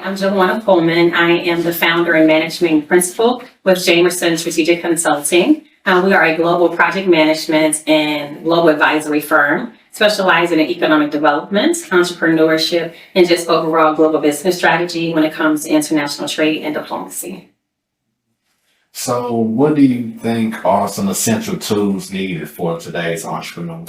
I'm Jiljuana Coleman. I am the founder and managing principal with Jamerson Strategic Consulting. We are a global project management and global advisory firm specializing in economic development, entrepreneurship, and just overall global business strategy when it comes to international trade and diplomacy. So what do you think are some essential tools needed for today's entrepreneur?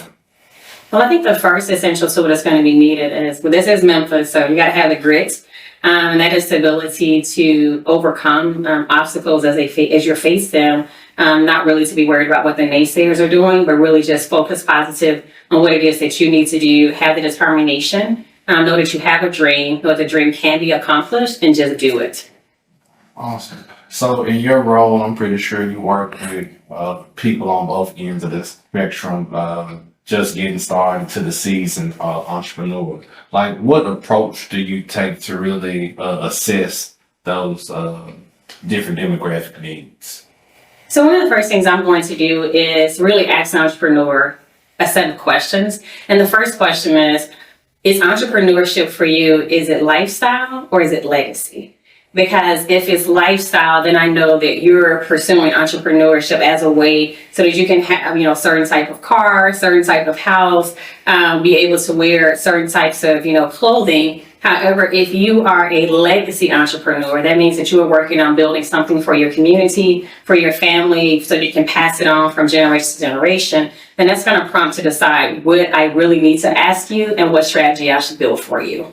Well, I think the first essential tool that's going to be needed is, well, this is Memphis, so you got to have the grit. And that is the ability to overcome obstacles as you face them, not really to be worried about what the naysayers are doing, but really just focus positive on what it is that you need to do, have the determination, know that you have a dream, know that the dream can be accomplished, and just do it. Awesome. So in your role, I'm pretty sure you work with people on both ends of the spectrum, just getting started to the seasoned entrepreneur. Like, what approach do you take to really assess those different demographic needs? So one of the first things I'm going to do is really ask an entrepreneur a set of questions. And the first question is entrepreneurship for you, is it lifestyle or is it legacy? Because if it's lifestyle, then I know that you're pursuing entrepreneurship as a way so that you can have, certain type of car, certain type of house, be able to wear certain types of, clothing. However, if you are a legacy entrepreneur, that means that you are working on building something for your community, for your family, so you can pass it on from generation to generation. Then that's going to prompt to decide what I really need to ask you and what strategy I should build for you.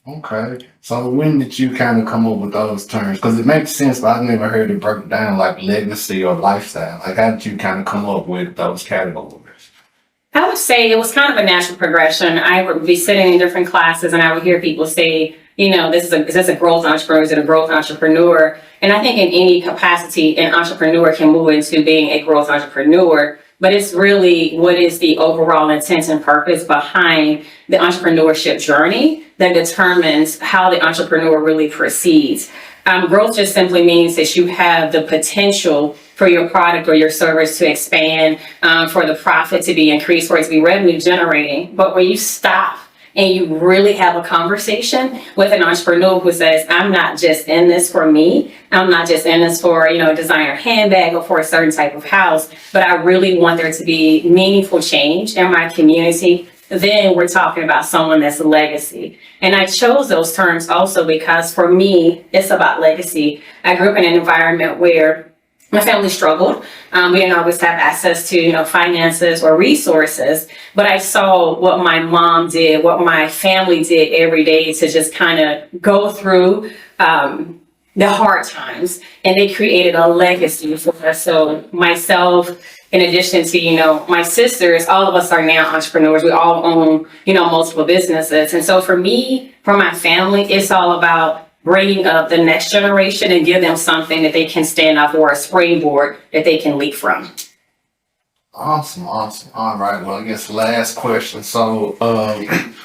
Okay. So when did you kind of come up with those terms? Because it makes sense, but I've never heard it broken down like legacy or lifestyle. Like, how did you kind of come up with those categories? I would say it was kind of a natural progression. I would be sitting in different classes and I would hear people say, is this a growth entrepreneur? Is it a growth entrepreneur? And I think in any capacity, an entrepreneur can move into being a growth entrepreneur. But it's really what is the overall intent and purpose behind the entrepreneurship journey that determines how the entrepreneur really proceeds. Growth just simply means that you have the potential for your product or your service to expand, for the profit to be increased, for it to be revenue generating. But when you stop and you really have a conversation with an entrepreneur who says, I'm not just in this for me. I'm not just in this for, a designer handbag or for a certain type of house, but I really want there to be meaningful change in my community. Then we're talking about someone that's a legacy. And I chose those terms also because for me, it's about legacy. I grew up in an environment where my family struggled. We didn't always have access to, finances or resources, but I saw what my mom did, what my family did every day to just kind of go through the hard times, and they created a legacy for us. So myself, in addition to, my sisters, all of us are now entrepreneurs. We all own, multiple businesses. And so for me, for my family, it's all about bringing up the next generation and give them something that they can stand up or a springboard that they can leap from. Awesome. All right. Well, I guess last question. So,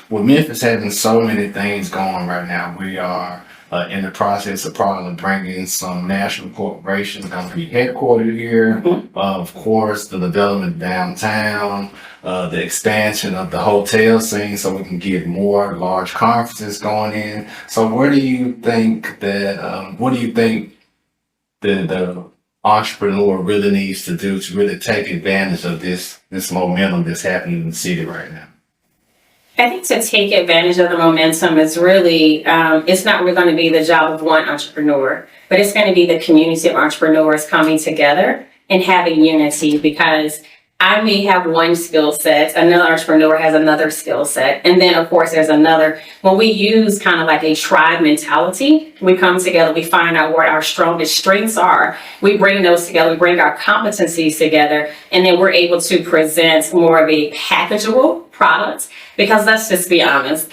with Memphis having so many things going right now, we are in the process of probably bringing some national corporations going to be headquartered here. Of course, the development downtown, the expansion of the hotel scene so we can get more large conferences going in. So what do you think the entrepreneur really needs to do to really take advantage of this momentum that's happening in the city right now? I think to take advantage of the momentum is really, it's not really going to be the job of one entrepreneur, but it's going to be the community of entrepreneurs coming together and having unity, because I may have one skill set, another entrepreneur has another skill set, and then of course there's another. When we use kind of like a tribe mentality, we come together, we find out what our strongest strengths are, we bring those together, we bring our competencies together, and then we're able to present more of a packageable product. Because let's just be honest,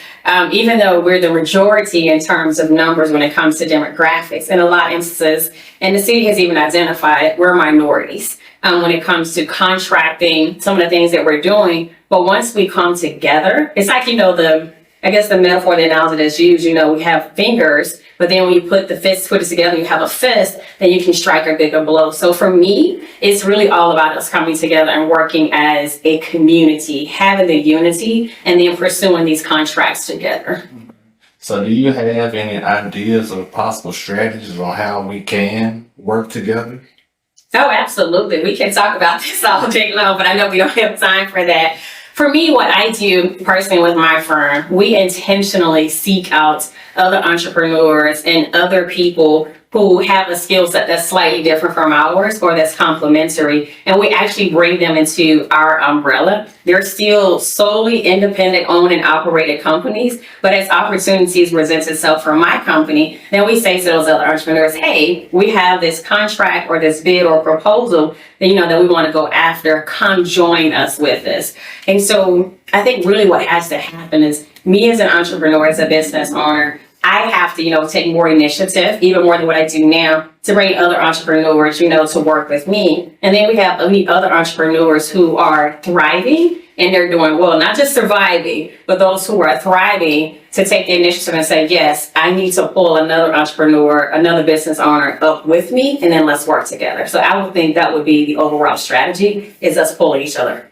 even though we're the majority in terms of numbers when it comes to demographics, in a lot of instances, and the city has even identified, we're minorities when it comes to contracting, some of the things that we're doing. But once we come together, it's like, the metaphor, the analogy that's used, we have fingers, but then when you put it together, you have a fist, then you can strike a bigger blow. So for me, it's really all about us coming together and working as a community, having the unity, and then pursuing these contracts together. So do you have any ideas or possible strategies on how we can work together? Oh, absolutely. We can talk about this all day long, but I know we don't have time for that. For me, what I do personally with my firm, we intentionally seek out other entrepreneurs and other people who have a skill set that's slightly different from ours or that's complementary. And we actually bring them into our umbrella. They're still solely independent owned and operated companies, but as opportunities present itself for my company, then we say to those other entrepreneurs, hey, we have this contract or this bid or proposal that, that we want to go after. Come join us with this. And so I think really what has to happen is me as an entrepreneur, as a business owner, I have to, take more initiative, even more than what I do now, to bring other entrepreneurs, to work with me. And then we have other entrepreneurs who are thriving and they're doing well, not just surviving, but those who are thriving to take the initiative and say, yes, I need to pull another entrepreneur, another business owner up with me, and then let's work together. So I would think that would be the overall strategy, is us pulling each other